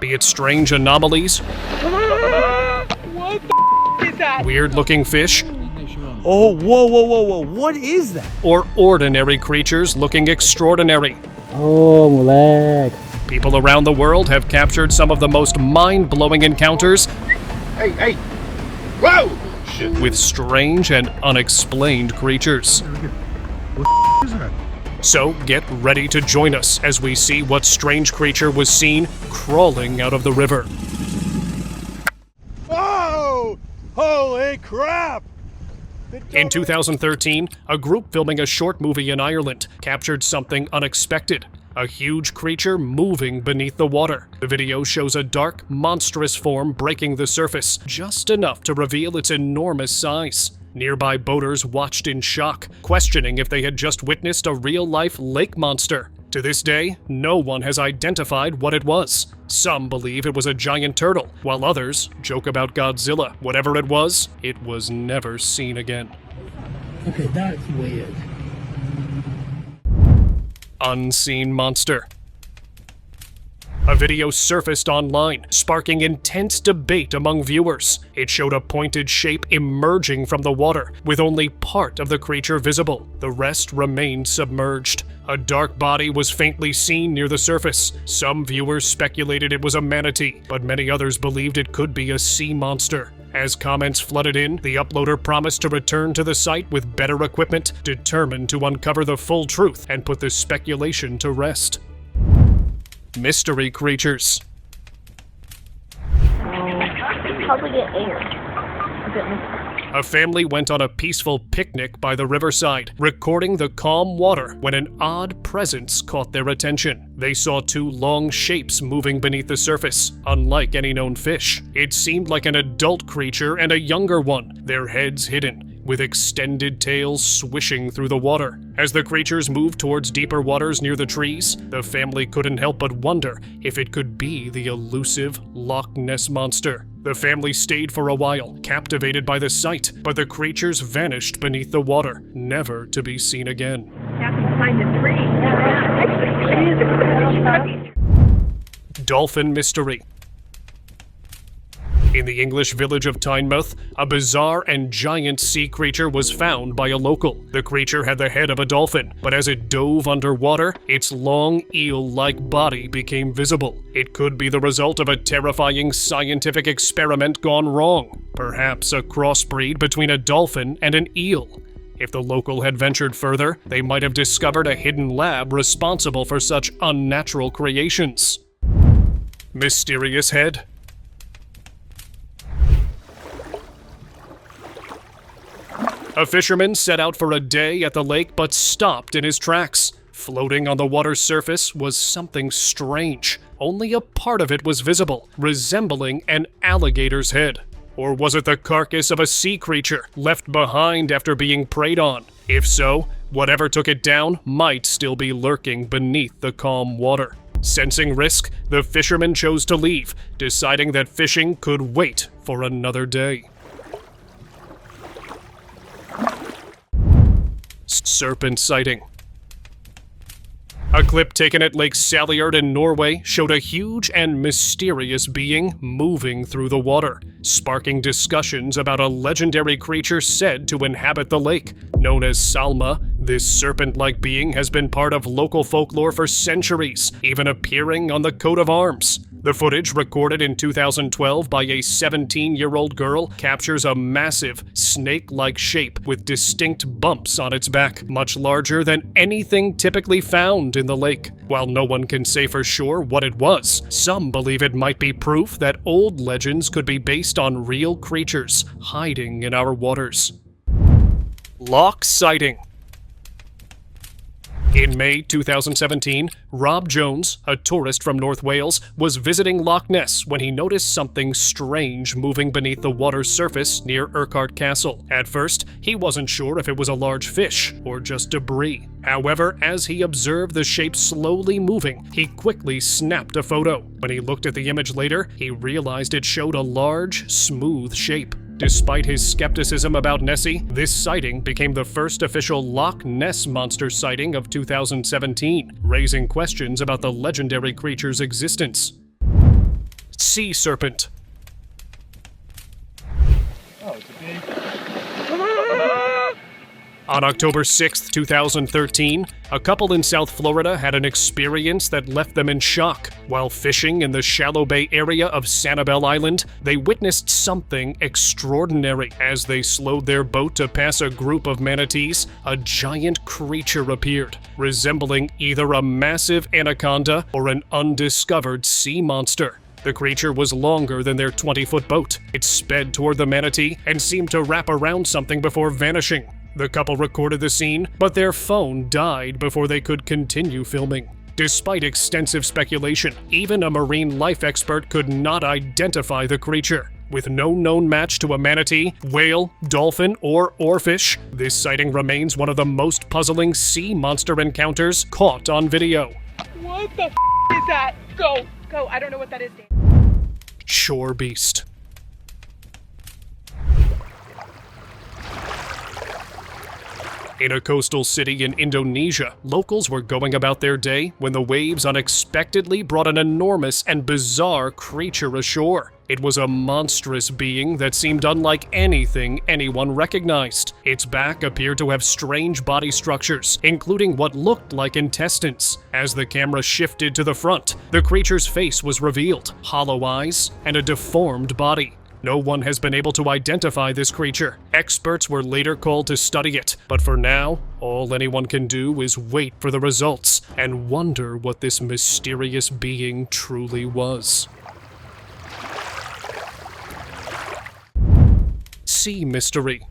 Be it strange anomalies, What the is that? weird-looking fish, Oh, whoa. What is that? or ordinary creatures looking extraordinary. Oh, moleque. People around the world have captured some of the most mind-blowing encounters Hey! Whoa! Shit. with strange and unexplained creatures. What is that? So get ready to join us as we see what strange creature was seen crawling out of the river. Oh! Holy crap! In 2013, a group filming a short movie in Ireland captured something unexpected. A huge creature moving beneath the water. The video shows a dark, monstrous form breaking the surface, just enough to reveal its enormous size. Nearby boaters watched in shock, questioning if they had just witnessed a real-life lake monster. To this day, no one has identified what it was. Some believe it was a giant turtle, while others joke about Godzilla. Whatever it was never seen again. Okay, that's weird. Unseen monster. A video surfaced online, sparking intense debate among viewers. It showed a pointed shape emerging from the water, with only part of the creature visible. The rest remained submerged. A dark body was faintly seen near the surface. Some viewers speculated it was a manatee, but many others believed it could be a sea monster. As comments flooded in, the uploader promised to return to the site with better equipment, determined to uncover the full truth and put the speculation to rest. Mystery creatures. Probably get air. A bit mystical. A family went on a peaceful picnic by the riverside, recording the calm water when an odd presence caught their attention. They saw two long shapes moving beneath the surface, unlike any known fish. It seemed like an adult creature and a younger one, their heads hidden, with extended tails swishing through the water. As the creatures moved towards deeper waters near the trees, the family couldn't help but wonder if it could be the elusive Loch Ness Monster. The family stayed for a while, captivated by the sight, but the creatures vanished beneath the water, never to be seen again. Happened behind the tree. Actually, it is a Dolphin mystery. In the English village of Tynemouth, a bizarre and giant sea creature was found by a local. The creature had the head of a dolphin, but as it dove underwater, its long eel-like body became visible. It could be the result of a terrifying scientific experiment gone wrong. Perhaps a crossbreed between a dolphin and an eel. If the local had ventured further, they might have discovered a hidden lab responsible for such unnatural creations. Mysterious head. A fisherman set out for a day at the lake but stopped in his tracks. Floating on the water's surface was something strange. Only a part of it was visible, resembling an alligator's head. Or was it the carcass of a sea creature left behind after being preyed on? If so, whatever took it down might still be lurking beneath the calm water. Sensing risk, the fisherman chose to leave, deciding that fishing could wait for another day. Serpent sighting. A clip taken at Lake Salyard in Norway showed a huge and mysterious being moving through the water, sparking discussions about a legendary creature said to inhabit the lake. Known as Salma, this serpent-like being has been part of local folklore for centuries, even appearing on the coat of arms. The footage, recorded in 2012 by a 17-year-old girl, captures a massive, snake-like shape with distinct bumps on its back, much larger than anything typically found in the lake. While no one can say for sure what it was, some believe it might be proof that old legends could be based on real creatures hiding in our waters. Loch sighting. In May 2017, Rob Jones, a tourist from North Wales, was visiting Loch Ness when he noticed something strange moving beneath the water's surface near Urquhart Castle. At first, he wasn't sure if it was a large fish or just debris. However, as he observed the shape slowly moving, he quickly snapped a photo. When he looked at the image later, he realized it showed a large, smooth shape. Despite his skepticism about Nessie, this sighting became the first official Loch Ness monster sighting of 2017, raising questions about the legendary creature's existence. Sea serpent. Oh, it's a big. On October 6, 2013, a couple in South Florida had an experience that left them in shock. While fishing in the shallow bay area of Sanibel Island, they witnessed something extraordinary. As they slowed their boat to pass a group of manatees, a giant creature appeared, resembling either a massive anaconda or an undiscovered sea monster. The creature was longer than their 20-foot boat. It sped toward the manatee and seemed to wrap around something before vanishing. The couple recorded the scene, but their phone died before they could continue filming. Despite extensive speculation, even a marine life expert could not identify the creature. With no known match to a manatee, whale, dolphin, or oarfish, this sighting remains one of the most puzzling sea monster encounters caught on video. What the is that? Go! I don't know what that is, Dan. Shore beast. In a coastal city in Indonesia, locals were going about their day when the waves unexpectedly brought an enormous and bizarre creature ashore. It was a monstrous being that seemed unlike anything anyone recognized. Its back appeared to have strange body structures, including what looked like intestines. As the camera shifted to the front, the creature's face was revealed, hollow eyes, and a deformed body. No one has been able to identify this creature. Experts were later called to study it, but for now, all anyone can do is wait for the results and wonder what this mysterious being truly was. Sea mystery.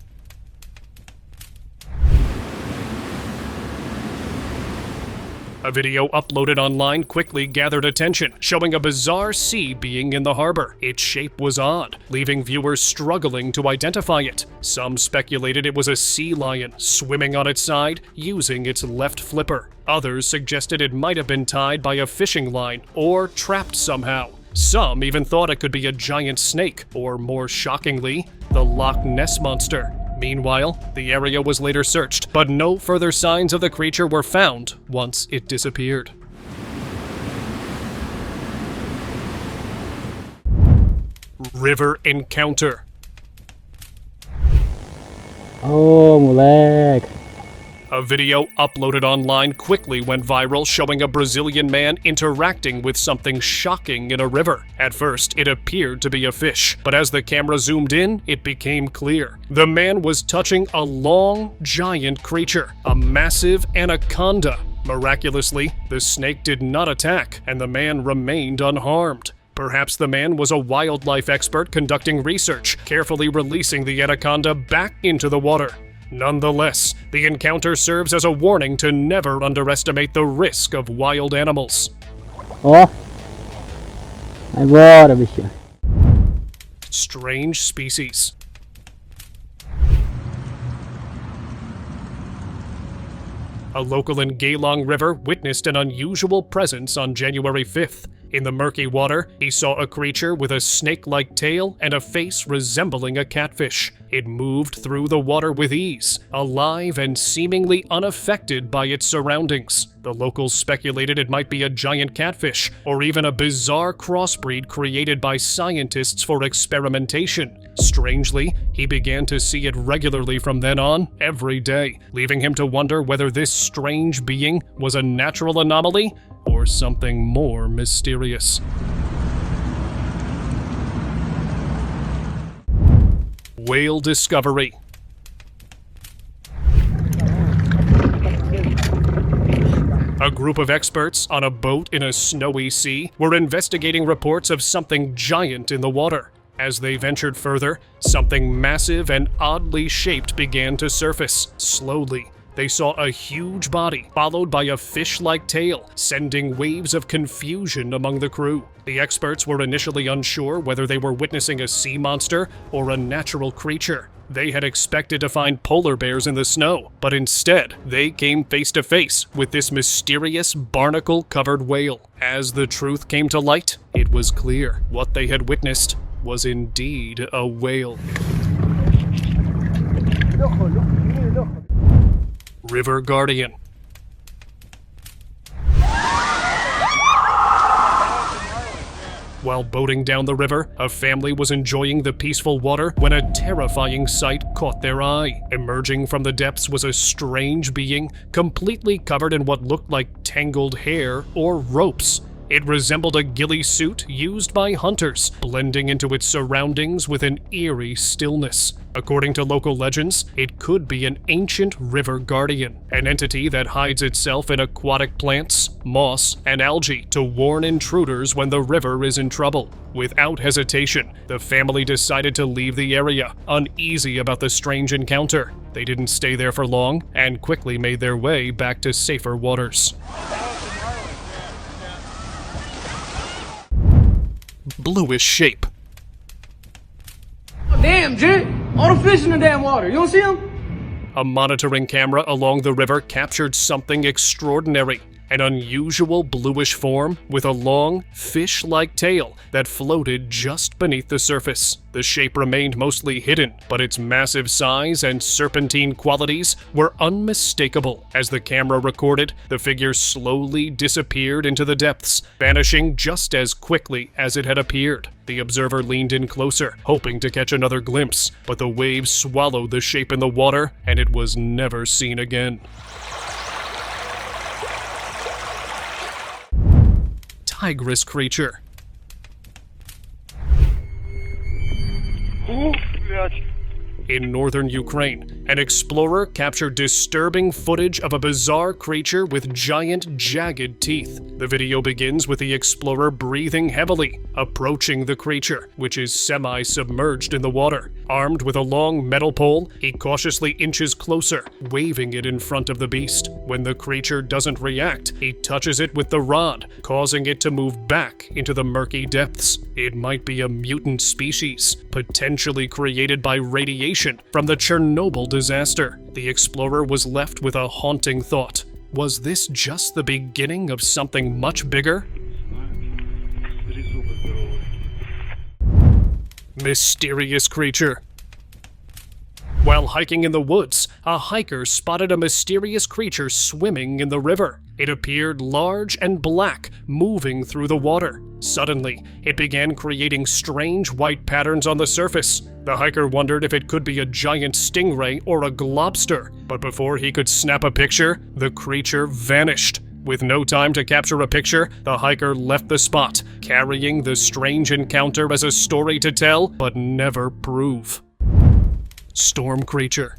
A video uploaded online quickly gathered attention, showing a bizarre sea being in the harbor. Its shape was odd, leaving viewers struggling to identify it. Some speculated it was a sea lion swimming on its side, using its left flipper. Others suggested it might have been tied by a fishing line or trapped somehow. Some even thought it could be a giant snake, or more shockingly, the Loch Ness Monster. Meanwhile, the area was later searched, but no further signs of the creature were found once it disappeared. River encounter. Oh, moleque. A video uploaded online quickly went viral, showing a Brazilian man interacting with something shocking in a river. At first, it appeared to be a fish, but as the camera zoomed in, it became clear. The man was touching a long, giant creature, a massive anaconda. Miraculously, the snake did not attack, and the man remained unharmed. Perhaps the man was a wildlife expert conducting research, carefully releasing the anaconda back into the water. Nonetheless, the encounter serves as a warning to never underestimate the risk of wild animals. Ó. Agora, bicho. Strange species. A local in Gaylong River witnessed an unusual presence on January 5th. In the murky water, he saw a creature with a snake-like tail and a face resembling a catfish. It moved through the water with ease, alive and seemingly unaffected by its surroundings. The locals speculated it might be a giant catfish, or even a bizarre crossbreed created by scientists for experimentation. Strangely, he began to see it regularly from then on, every day, leaving him to wonder whether this strange being was a natural anomaly or something more mysterious. Whale discovery. A group of experts on a boat in a snowy sea were investigating reports of something giant in the water. As they ventured further, something massive and oddly shaped began to surface. Slowly, they saw a huge body, followed by a fish-like tail, sending waves of confusion among the crew. The experts were initially unsure whether they were witnessing a sea monster or a natural creature. They had expected to find polar bears in the snow, but instead, they came face to face with this mysterious barnacle-covered whale. As the truth came to light, it was clear what they had witnessed was indeed a whale. River Guardian. While boating down the river, a family was enjoying the peaceful water when a terrifying sight caught their eye. Emerging from the depths was a strange being, completely covered in what looked like tangled hair or ropes. It resembled a ghillie suit used by hunters, blending into its surroundings with an eerie stillness. According to local legends, it could be an ancient river guardian, an entity that hides itself in aquatic plants, moss, and algae to warn intruders when the river is in trouble. Without hesitation, the family decided to leave the area, uneasy about the strange encounter. They didn't stay there for long and quickly made their way back to safer waters. Bluish shape. Damn, Jen! All the fish in the damn water. You don't see them? A monitoring camera along the river captured something extraordinary. An unusual bluish form with a long, fish-like tail that floated just beneath the surface. The shape remained mostly hidden, but its massive size and serpentine qualities were unmistakable. As the camera recorded, the figure slowly disappeared into the depths, vanishing just as quickly as it had appeared. The observer leaned in closer, hoping to catch another glimpse, but the waves swallowed the shape in the water, and it was never seen again. Tigress creature. In northern Ukraine, an explorer captured disturbing footage of a bizarre creature with giant, jagged teeth. The video begins with the explorer breathing heavily, approaching the creature, which is semi-submerged in the water. Armed with a long metal pole, he cautiously inches closer, waving it in front of the beast. When the creature doesn't react, he touches it with the rod, causing it to move back into the murky depths. It might be a mutant species, potentially created by radiation from the Chernobyl disaster. The explorer was left with a haunting thought. Was this just the beginning of something much bigger? Mysterious creature. While hiking in the woods, a hiker spotted a mysterious creature swimming in the river. It appeared large and black, moving through the water. Suddenly, it began creating strange white patterns on the surface. The hiker wondered if it could be a giant stingray or a globster, but before he could snap a picture, the creature vanished. With no time to capture a picture, the hiker left the spot, carrying the strange encounter as a story to tell, but never prove. Storm creature.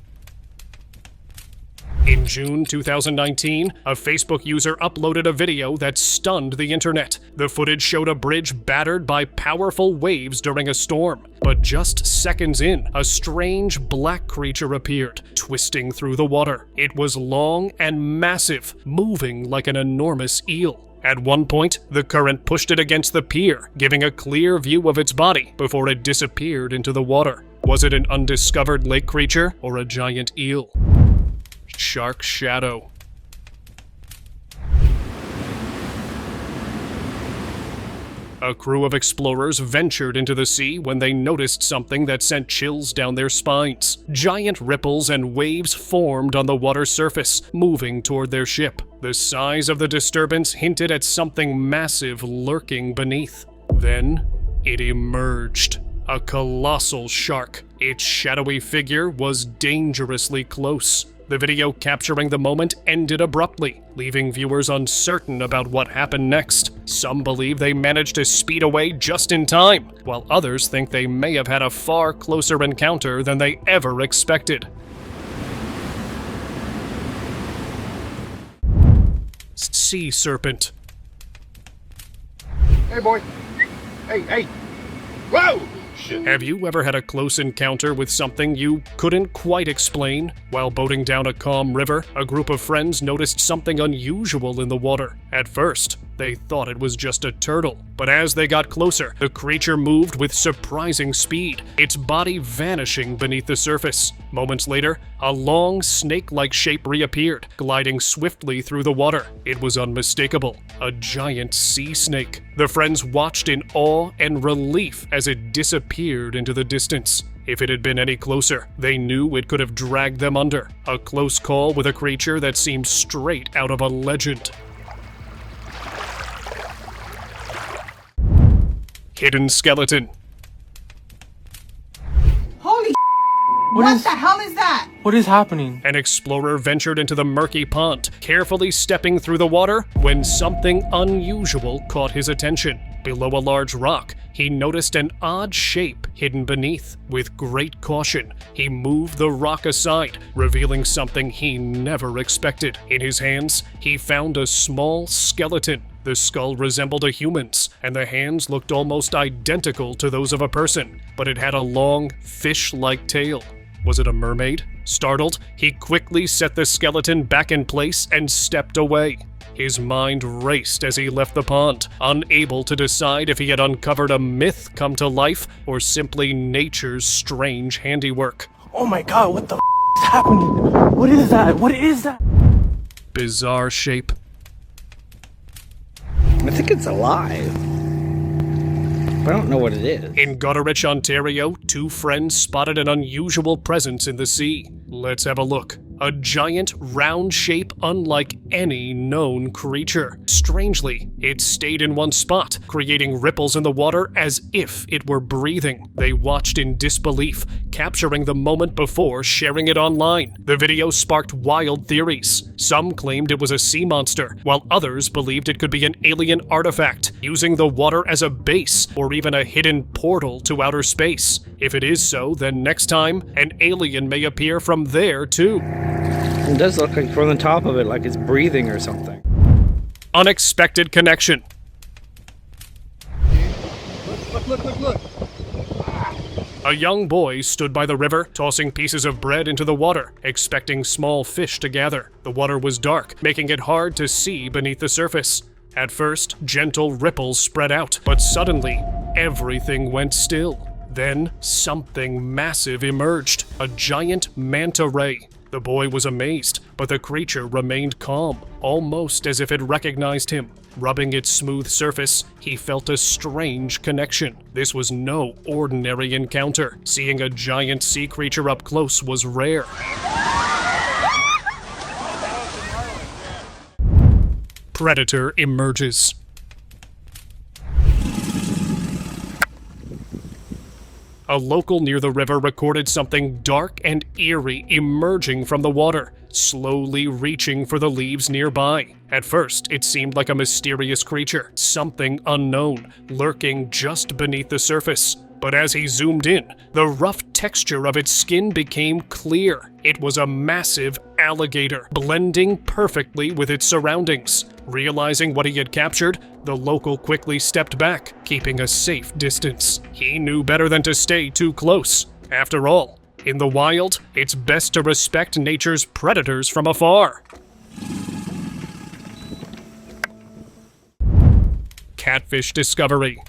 In June 2019, a Facebook user uploaded a video that stunned the internet. The footage showed a bridge battered by powerful waves during a storm. But just seconds in, a strange black creature appeared, twisting through the water. It was long and massive, moving like an enormous eel. At one point, the current pushed it against the pier, giving a clear view of its body before it disappeared into the water. Was it an undiscovered lake creature or a giant eel? Shark shadow. A crew of explorers ventured into the sea when they noticed something that sent chills down their spines. Giant ripples and waves formed on the water surface, moving toward their ship. The size of the disturbance hinted at something massive lurking beneath. Then, it emerged. A colossal shark. Its shadowy figure was dangerously close. The video capturing the moment ended abruptly, leaving viewers uncertain about what happened next. Some believe they managed to speed away just in time, while others think they may have had a far closer encounter than they ever expected. Sea serpent. Hey, boy. Hey. Whoa! Shit. Have you ever had a close encounter with something you couldn't quite explain? While boating down a calm river, a group of friends noticed something unusual in the water. At first, they thought it was just a turtle, but as they got closer, the creature moved with surprising speed, its body vanishing beneath the surface. Moments later, a long snake-like shape reappeared, gliding swiftly through the water. It was unmistakable, a giant sea snake. The friends watched in awe and relief as it disappeared into the distance. If it had been any closer, they knew it could have dragged them under. A close call with a creature that seemed straight out of a legend. Hidden skeleton. Holy What the hell is that? What is happening? An explorer ventured into the murky pond, carefully stepping through the water when something unusual caught his attention. Below a large rock, he noticed an odd shape hidden beneath. With great caution, he moved the rock aside, revealing something he never expected. In his hands, he found a small skeleton. The skull resembled a human's, and the hands looked almost identical to those of a person, but it had a long, fish-like tail. Was it a mermaid? Startled, he quickly set the skeleton back in place and stepped away. His mind raced as he left the pond, unable to decide if he had uncovered a myth come to life or simply nature's strange handiwork. Oh my god, what the is happening? What is that? What is that? Bizarre shape. I think it's alive, but I don't know what it is. In Goderich, Ontario, two friends spotted an unusual presence in the sea. Let's have a look. A giant, round shape unlike any known creature. Strangely, it stayed in one spot, creating ripples in the water as if it were breathing. They watched in disbelief, capturing the moment before sharing it online. The video sparked wild theories. Some claimed it was a sea monster, while others believed it could be an alien artifact, using the water as a base, or even a hidden portal to outer space. If it is so, then next time, an alien may appear from there too. It does look like from the top of it, like it's breathing or something. Unexpected connection. Look. A young boy stood by the river, tossing pieces of bread into the water, expecting small fish to gather. The water was dark, making it hard to see beneath the surface. At first, gentle ripples spread out, but suddenly, everything went still. Then, something massive emerged, a giant manta ray. The boy was amazed, but the creature remained calm, almost as if it recognized him. Rubbing its smooth surface, he felt a strange connection. This was no ordinary encounter. Seeing a giant sea creature up close was rare. Predator emerges. A local near the river recorded something dark and eerie emerging from the water, slowly reaching for the leaves nearby. At first, it seemed like a mysterious creature, something unknown, lurking just beneath the surface. But as he zoomed in, the rough texture of its skin became clear. It was a massive alligator, blending perfectly with its surroundings. Realizing what he had captured, the local quickly stepped back, keeping a safe distance. He knew better than to stay too close. After all, in the wild, it's best to respect nature's predators from afar. Catfish discovery.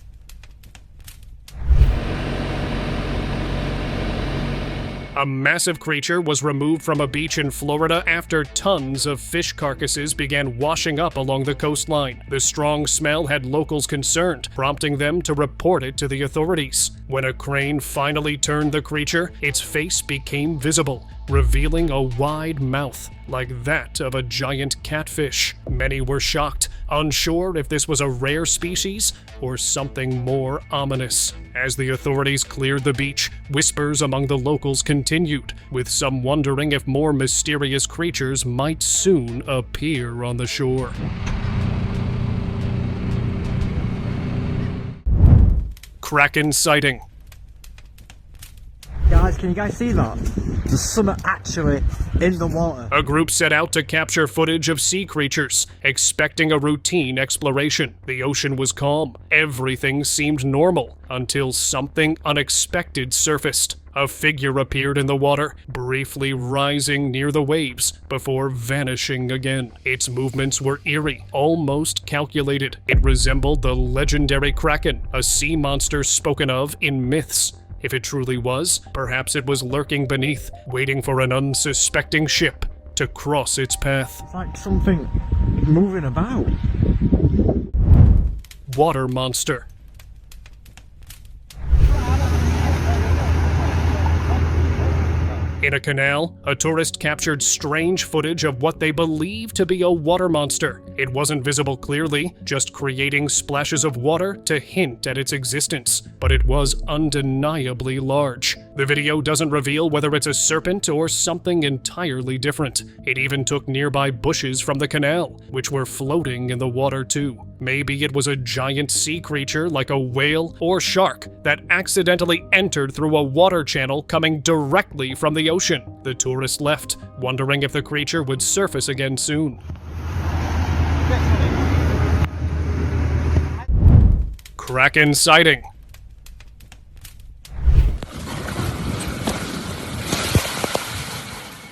A massive creature was removed from a beach in Florida after tons of fish carcasses began washing up along the coastline. The strong smell had locals concerned, prompting them to report it to the authorities. When a crane finally turned the creature, its face became visible, revealing a wide mouth, like that of a giant catfish. Many were shocked, unsure if this was a rare species or something more ominous. As the authorities cleared the beach, whispers among the locals continued, with some wondering if more mysterious creatures might soon appear on the shore. Kraken sighting. Guys, can you guys see that? There's something actually in the water. A group set out to capture footage of sea creatures, expecting a routine exploration. The ocean was calm. Everything seemed normal, until something unexpected surfaced. A figure appeared in the water, briefly rising near the waves, before vanishing again. Its movements were eerie, almost calculated. It resembled the legendary Kraken, a sea monster spoken of in myths. If it truly was, perhaps it was lurking beneath, waiting for an unsuspecting ship to cross its path. It's like something moving about. Water monster. In a canal, a tourist captured strange footage of what they believe to be a water monster. It wasn't visible clearly, just creating splashes of water to hint at its existence, but it was undeniably large. The video doesn't reveal whether it's a serpent or something entirely different. It even took nearby bushes from the canal, which were floating in the water too. Maybe it was a giant sea creature like a whale or shark that accidentally entered through a water channel coming directly from the ocean. The tourist left, wondering if the creature would surface again soon. Kraken sighting.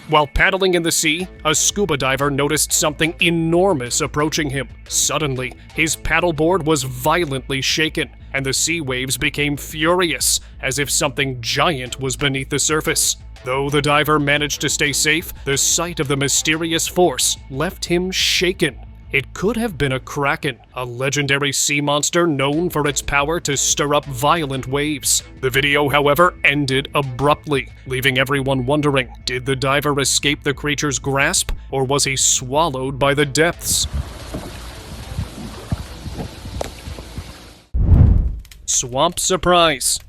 While paddling in the sea, a scuba diver noticed something enormous approaching him. Suddenly, his paddleboard was violently shaken, and the sea waves became furious, as if something giant was beneath the surface. Though the diver managed to stay safe, the sight of the mysterious force left him shaken. It could have been a kraken, a legendary sea monster known for its power to stir up violent waves. The video, however, ended abruptly, leaving everyone wondering, did the diver escape the creature's grasp, or was he swallowed by the depths? Swamp surprise.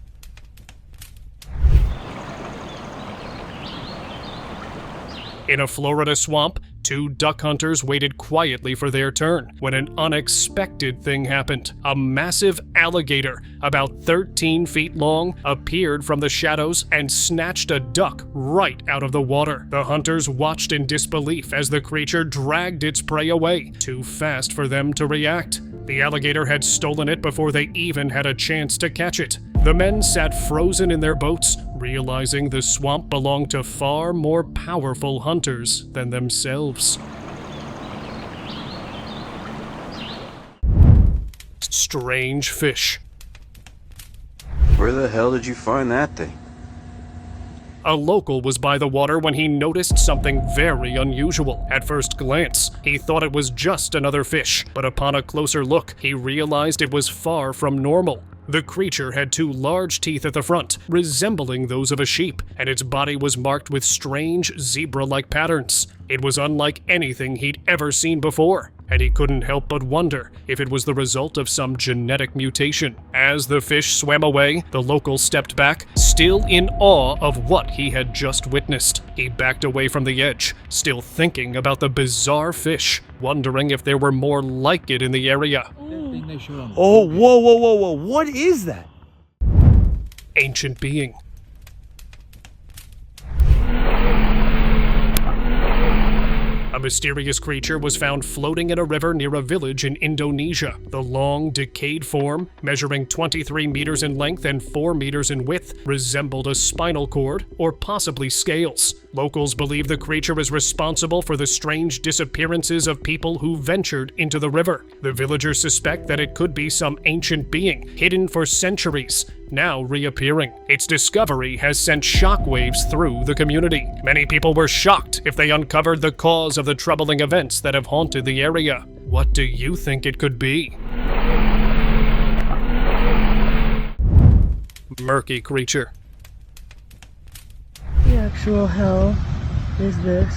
In a Florida swamp, two duck hunters waited quietly for their turn when an unexpected thing happened. A massive alligator, about 13 feet long, appeared from the shadows and snatched a duck right out of the water. The hunters watched in disbelief as the creature dragged its prey away, too fast for them to react. The alligator had stolen it before they even had a chance to catch it. The men sat frozen in their boats, realizing the swamp belonged to far more powerful hunters than themselves. Strange fish. Where the hell did you find that thing? A local was by the water when he noticed something very unusual. At first glance, he thought it was just another fish, but upon a closer look, he realized it was far from normal. The creature had two large teeth at the front, resembling those of a sheep, and its body was marked with strange zebra-like patterns. It was unlike anything he'd ever seen before, and he couldn't help but wonder if it was the result of some genetic mutation. As the fish swam away, the local stepped back, still in awe of what he had just witnessed. He backed away from the edge, still thinking about the bizarre fish, wondering if there were more like it in the area. Oh, whoa, whoa, whoa, whoa. What is that? Ancient being. A mysterious creature was found floating in a river near a village in Indonesia. The long, decayed form, measuring 23 meters in length and 4 meters in width, resembled a spinal cord or possibly scales. Locals believe the creature is responsible for the strange disappearances of people who ventured into the river. The villagers suspect that it could be some ancient being hidden for centuries, now reappearing. Its discovery has sent shockwaves through the community. Many people were shocked if they uncovered the cause of the troubling events that have haunted the area. What do you think it could be? Murky creature. The actual hell is this?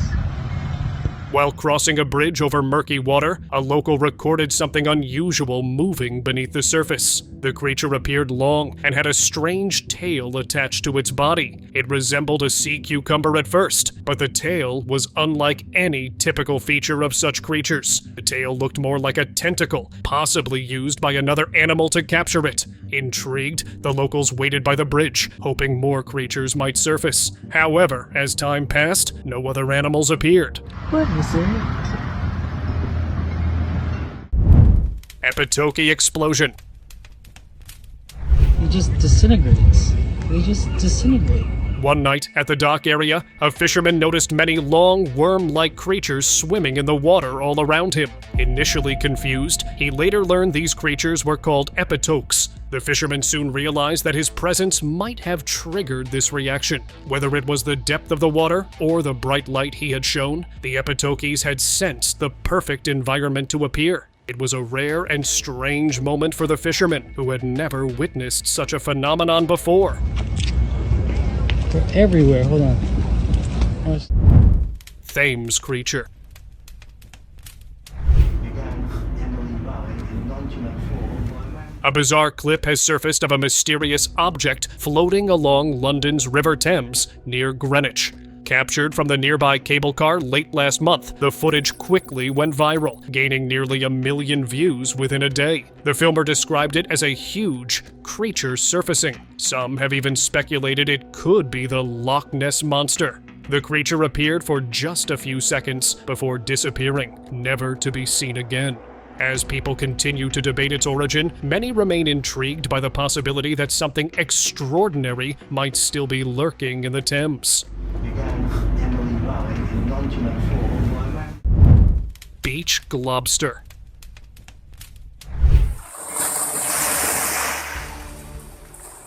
While crossing a bridge over murky water, a local recorded something unusual moving beneath the surface. The creature appeared long and had a strange tail attached to its body. It resembled a sea cucumber at first, but the tail was unlike any typical feature of such creatures. The tail looked more like a tentacle, possibly used by another animal to capture it. Intrigued, the locals waited by the bridge, hoping more creatures might surface. However, as time passed, no other animals appeared. What is it? Epitoki explosion. He just disintegrates. They just disintegrate. One night, at the dock area, a fisherman noticed many long, worm-like creatures swimming in the water all around him. Initially confused, he later learned these creatures were called epitokes. The fisherman soon realized that his presence might have triggered this reaction. Whether it was the depth of the water or the bright light he had shown, the epitokes had sensed the perfect environment to appear. It was a rare and strange moment for the fisherman, who had never witnessed such a phenomenon before. They're everywhere. Hold on. Thames creature. A bizarre clip has surfaced of a mysterious object floating along London's River Thames near Greenwich. Captured from the nearby cable car late last month, the footage quickly went viral, gaining nearly 1 million views within a day. The filmer described it as a huge creature surfacing. Some have even speculated it could be the Loch Ness Monster. The creature appeared for just a few seconds before disappearing, never to be seen again. As people continue to debate its origin, many remain intrigued by the possibility that something extraordinary might still be lurking in the Thames. Beach Globster.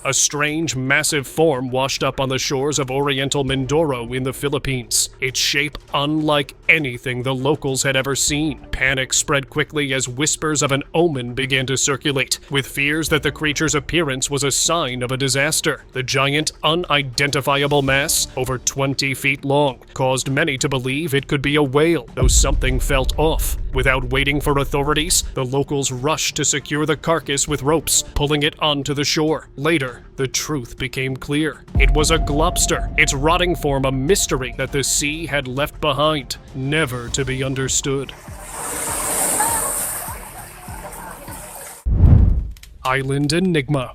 A strange, massive form washed up on the shores of Oriental Mindoro in the Philippines, its shape unlike anything the locals had ever seen. Panic spread quickly as whispers of an omen began to circulate, with fears that the creature's appearance was a sign of a disaster. The giant, unidentifiable mass, over 20 feet long, caused many to believe it could be a whale, though something felt off. Without waiting for authorities, the locals rushed to secure the carcass with ropes, pulling it onto the shore. Later, the truth became clear. It was a globster, its rotting form a mystery that the sea had left behind, never to be understood. Island Enigma.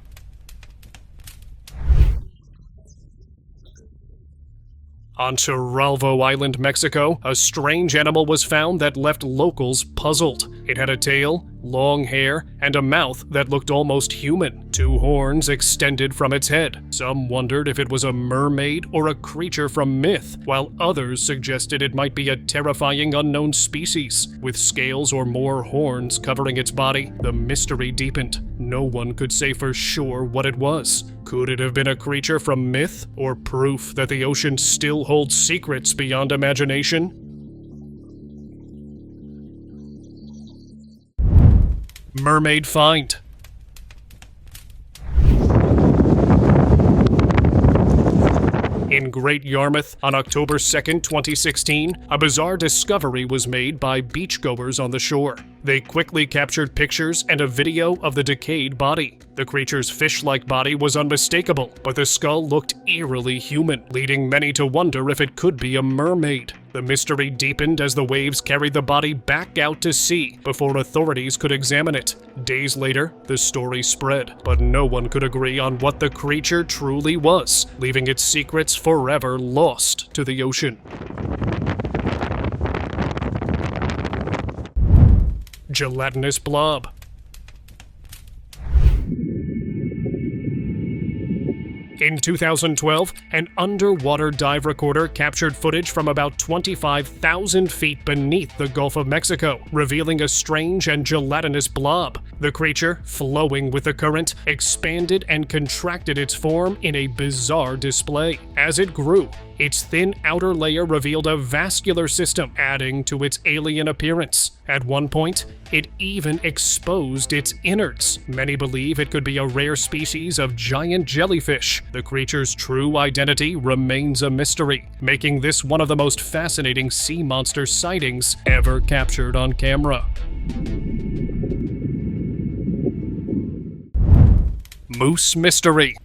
On Chiralvo Island, Mexico, a strange animal was found that left locals puzzled. It had a tail, long hair, and a mouth that looked almost human. 2 horns extended from its head. Some wondered if it was a mermaid or a creature from myth, while others suggested it might be a terrifying unknown species. With scales or more horns covering its body, the mystery deepened. No one could say for sure what it was. Could it have been a creature from myth, or proof that the ocean still holds secrets beyond imagination? Mermaid find. In Great Yarmouth, on October 2nd, 2016, a bizarre discovery was made by beachgoers on the shore. They quickly captured pictures and a video of the decayed body. The creature's fish-like body was unmistakable, but the skull looked eerily human, leading many to wonder if it could be a mermaid. The mystery deepened as the waves carried the body back out to sea before authorities could examine it. Days later, the story spread, but no one could agree on what the creature truly was, leaving its secrets forever lost to the ocean. Gelatinous blob. In 2012, an underwater dive recorder captured footage from about 25,000 feet beneath the Gulf of Mexico, revealing a strange and gelatinous blob. The creature, flowing with the current, expanded and contracted its form in a bizarre display. As it grew, its thin outer layer revealed a vascular system, adding to its alien appearance. At one point, it even exposed its innards. Many believe it could be a rare species of giant jellyfish. The creature's true identity remains a mystery, making this one of the most fascinating sea monster sightings ever captured on camera. Moose mystery.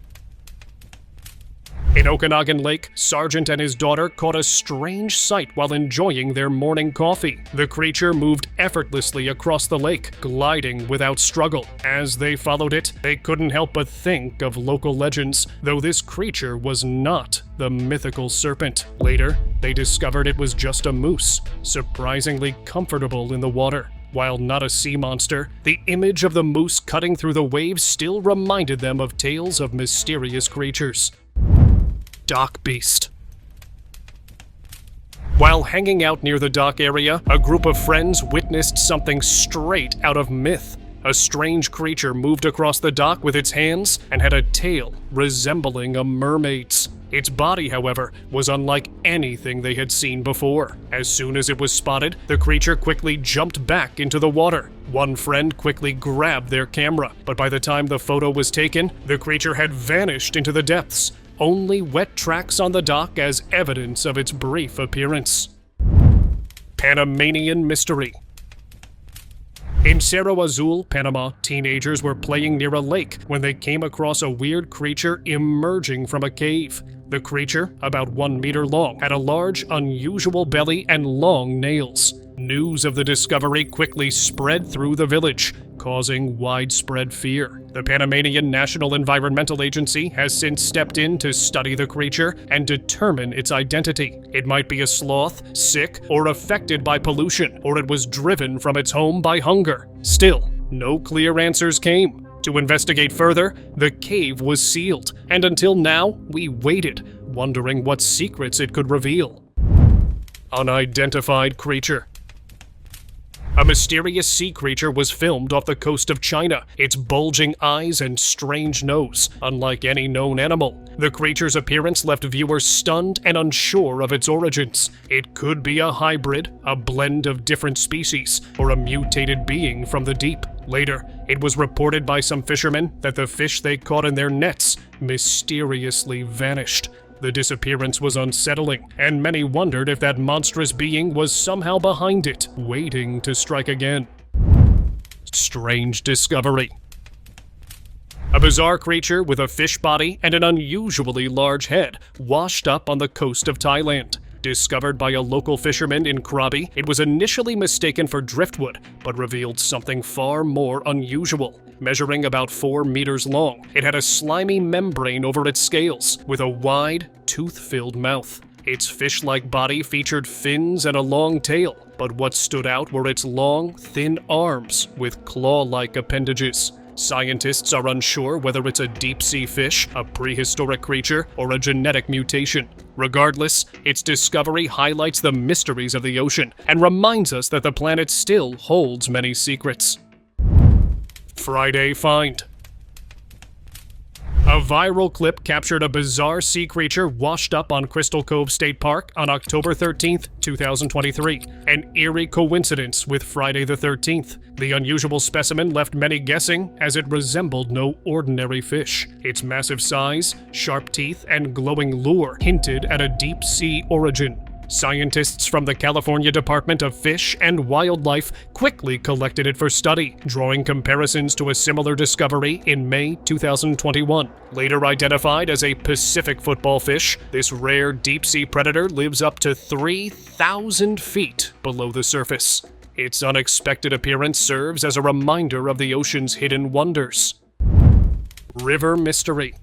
In Okanagan Lake, Sargent and his daughter caught a strange sight while enjoying their morning coffee. The creature moved effortlessly across the lake, gliding without struggle. As they followed it, they couldn't help but think of local legends, though this creature was not the mythical serpent. Later, they discovered it was just a moose, surprisingly comfortable in the water. While not a sea monster, the image of the moose cutting through the waves still reminded them of tales of mysterious creatures. Dock beast. While hanging out near the dock area, a group of friends witnessed something straight out of myth. A strange creature moved across the dock with its hands and had a tail resembling a mermaid's. Its body, however, was unlike anything they had seen before. As soon as it was spotted, the creature quickly jumped back into the water. One friend quickly grabbed their camera, but by the time the photo was taken, the creature had vanished into the depths. only wet tracks on the dock as evidence of its brief appearance. Panamanian Mystery. In Cerro Azul, Panama, teenagers were playing near a lake when they came across a weird creature emerging from a cave. The creature, about 1 meter long, had a large, unusual belly and long nails. News of the discovery quickly spread through the village, causing widespread fear. The Panamanian National Environmental Agency has since stepped in to study the creature and determine its identity. It might be a sloth, sick, or affected by pollution, or it was driven from its home by hunger. Still, no clear answers came. To investigate further, the cave was sealed, and until now, we waited, wondering what secrets it could reveal. Unidentified creature. A mysterious sea creature was filmed off the coast of China, its bulging eyes and strange nose, unlike any known animal. The creature's appearance left viewers stunned and unsure of its origins. It could be a hybrid, a blend of different species, or a mutated being from the deep. Later, it was reported by some fishermen that the fish they caught in their nets mysteriously vanished. The disappearance was unsettling, and many wondered if that monstrous being was somehow behind it, waiting to strike again. Strange discovery. A bizarre creature with a fish body and an unusually large head washed up on the coast of Thailand. Discovered by a local fisherman in Krabi, it was initially mistaken for driftwood, but revealed something far more unusual. Measuring about 4 meters long, it had a slimy membrane over its scales, with a wide, tooth-filled mouth. Its fish-like body featured fins and a long tail, but what stood out were its long, thin arms with claw-like appendages. Scientists are unsure whether it's a deep-sea fish, a prehistoric creature, or a genetic mutation. Regardless, its discovery highlights the mysteries of the ocean and reminds us that the planet still holds many secrets. Friday Find. A viral clip captured a bizarre sea creature washed up on Crystal Cove State Park on October 13th, 2023. An eerie coincidence with Friday the 13th. The unusual specimen left many guessing, as it resembled no ordinary fish. Its massive size, sharp teeth, and glowing lure hinted at a deep-sea origin. Scientists from the California Department of Fish and Wildlife quickly collected it for study, drawing comparisons to a similar discovery in May 2021. Later identified as a Pacific football fish, this rare deep-sea predator lives up to 3,000 feet below the surface. Its unexpected appearance serves as a reminder of the ocean's hidden wonders. River Mystery.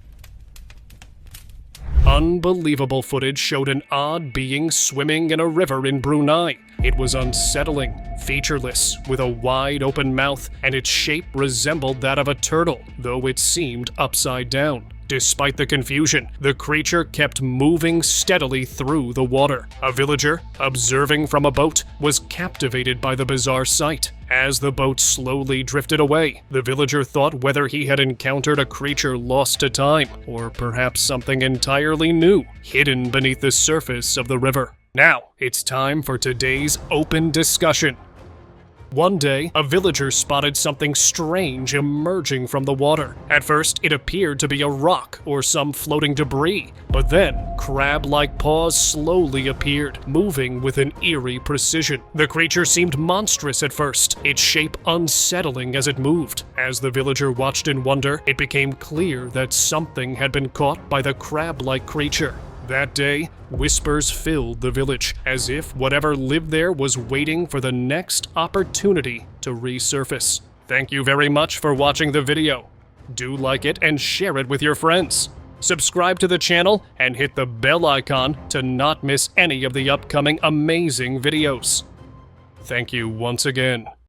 Unbelievable footage showed an odd being swimming in a river in Brunei. It was unsettling, featureless, with a wide open mouth, and its shape resembled that of a turtle, though it seemed upside down. Despite the confusion, the creature kept moving steadily through the water. A villager, observing from a boat, was captivated by the bizarre sight. As the boat slowly drifted away, the villager thought whether he had encountered a creature lost to time, or perhaps something entirely new, hidden beneath the surface of the river. Now, it's time for today's open discussion. One day, a villager spotted something strange emerging from the water. At first, it appeared to be a rock or some floating debris, but then, crab-like paws slowly appeared, moving with an eerie precision. The creature seemed monstrous at first, its shape unsettling as it moved. As the villager watched in wonder, it became clear that something had been caught by the crab-like creature. That day, whispers filled the village, as if whatever lived there was waiting for the next opportunity to resurface. Thank you very much for watching the video. Do like it and share it with your friends. Subscribe to the channel and hit the bell icon to not miss any of the upcoming amazing videos. Thank you once again.